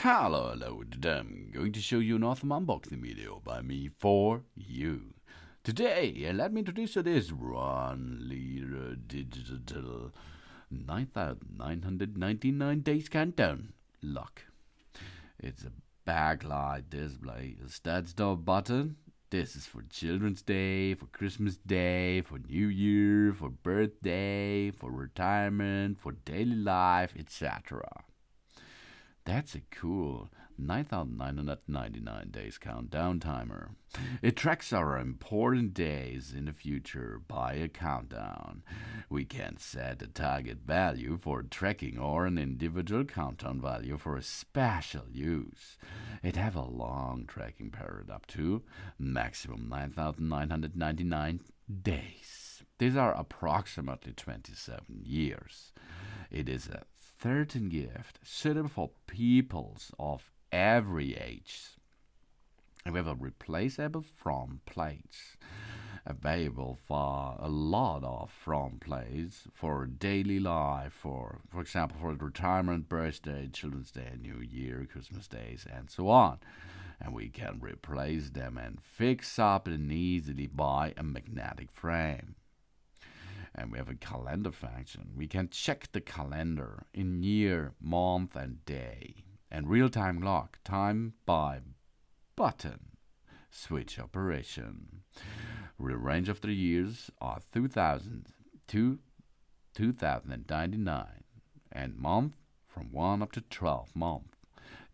Hello, today I'm going to show you an awesome unboxing video by me for you. Today, let me introduce you this Runleader Digital 9,999 days countdown lock. It's a backlight display, a start button. This is for Children's Day, for Christmas Day, for New Year, for birthday, for retirement, for daily life, etc. That's a cool 9,999 days countdown timer. It tracks our important days in the future by a countdown. We can set a target value for tracking or an individual countdown value for a special use. It have a long tracking period up to maximum 9,999 days. These are approximately 27 years. It is a certain gift suitable for peoples of every age. And we have a replaceable front plates available for a lot of front plates for daily life, for example, for retirement, birthday, Children's Day, New Year, Christmas days, and so on. And we can replace them and fix up and easily by a magnetic frame. And we have a calendar function. We can check the calendar in year, month, and day. And real-time lock, time by button, switch operation. Real range of the years are 2000 to 2099. And month from 1 up to 12 months.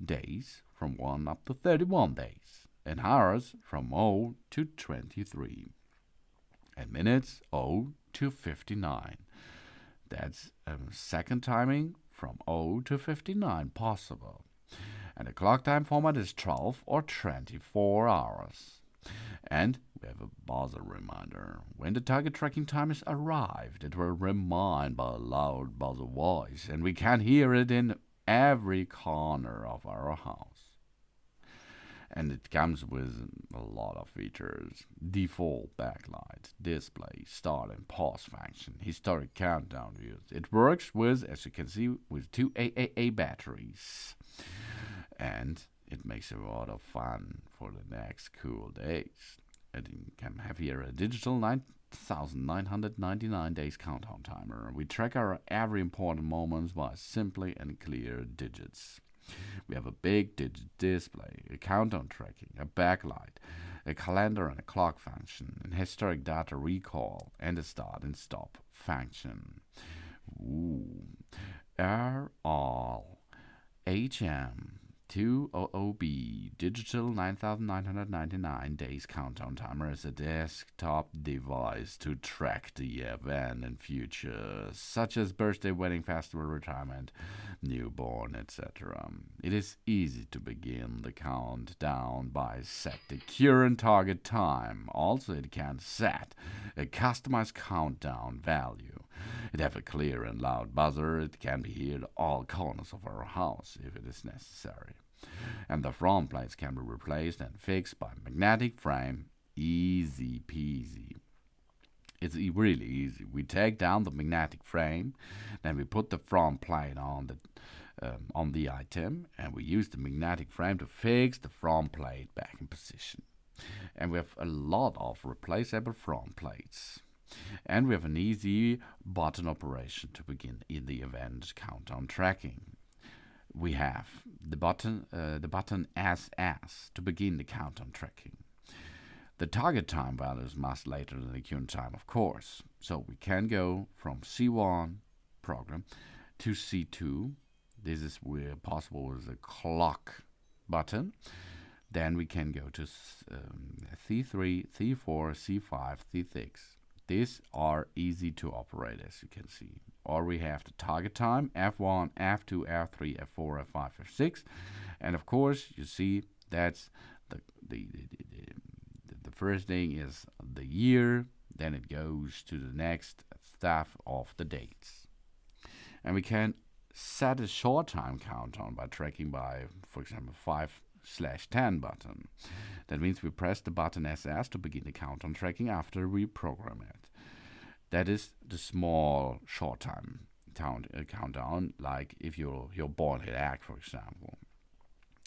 Days from 1 up to 31 days. And hours from 0 to 23. And minutes 0 to 59. That's second timing from 0 to 59 possible. And the clock time format is 12 or 24 hours. And we have a buzzer reminder. When the target tracking time is arrived, it will remind by a loud buzzer voice, and we can hear it in every corner of our house. And it comes with a lot of features. Default backlight, display, start and pause function, historic countdown views. It works with, as you can see, with 2 AAA batteries. And it makes a lot of fun for the next cool days. And you can have here a digital 9,999 days countdown timer. We track our every important moments by simply and clear digits. We have a big digit display, a countdown tracking, a backlight, a calendar and a clock function, an historic data recall, and a start and stop function. RLHM200B Digital 9,999 days countdown timer is a desktop device to track the event in future, such as birthday, wedding, festival, retirement, newborn, etc. It is easy to begin the countdown by set the current target time. Also, it can set a customized countdown value. It have a clear and loud buzzer. It can be heard all corners of our house if it is necessary. And the front plates can be replaced and fixed by magnetic frame. Easy peasy. It's really easy. We take down the magnetic frame, then we put the front plate on the item, and we use the magnetic frame to fix the front plate back in position. And we have a lot of replaceable front plates. And we have an easy button operation to begin in the event countdown tracking. We have the button SS to begin the countdown tracking. The target time values must later than the current time, of course. So we can go from C1 program to C2. This is where possible with the clock button. Then we can go to C3, C4, C5, C6. These are easy to operate, as you can see. Or we have the target time, F1, F2, F3, F4, F5, F6. And of course, you see that's the first thing is the year, then it goes to the next stuff of the dates. And we can set a short time countdown by tracking by, for example, 5/10 button. That means we press the button SS to begin the countdown tracking after we program it. That is the small short time countdown, like if you're born in Act, for example.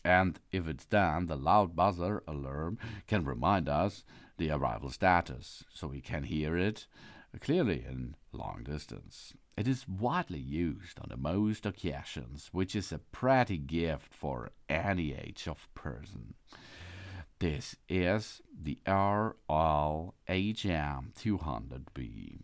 And if it's done, the loud buzzer alarm can remind us the arrival status, so we can hear it clearly in long distance. It is widely used on the most occasions, which is a pretty gift for any age of person. This is the RLHM 200B.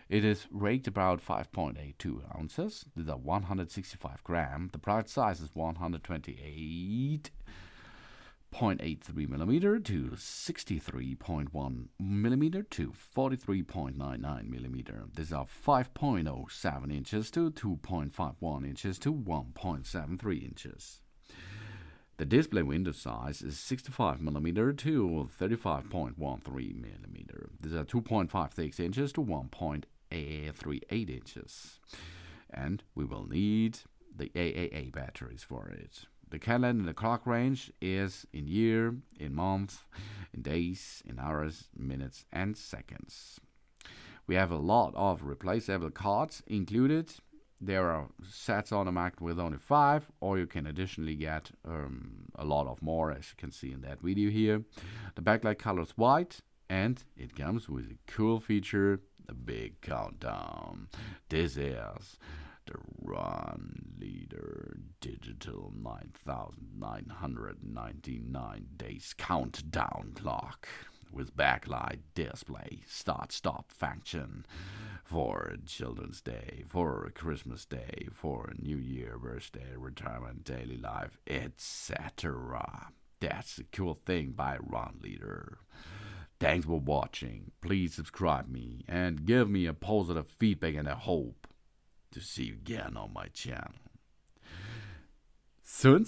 It is rated about 5.82 ounces. These are 165 grams. The product size is 128.83 millimeter to 63.1 millimeter to 43.99 millimeter. These are 5.07 inches to 2.51 inches to 1.73 inches. The display window size is 65 millimeter to 35.13 millimeter. These are 2.56 inches to 1.38 inches. And we will need the AAA batteries for it. The calendar and the clock range is in year, in month, in days, in hours, minutes, and seconds. We have a lot of replaceable cards included. There are sets on the market with only 5, or you can additionally get a lot of more, as you can see in that video here. The backlight color is white, and it comes with a cool feature, the big countdown. This is the Runleader Digital 9,999 days countdown clock with backlight display, start-stop function for Children's Day, for Christmas Day, for New Year, birthday, retirement, daily life, etc. That's a cool thing by Runleader. Thanks for watching. Please subscribe me and give me a positive feedback and a hope to see you again on my channel. Soon.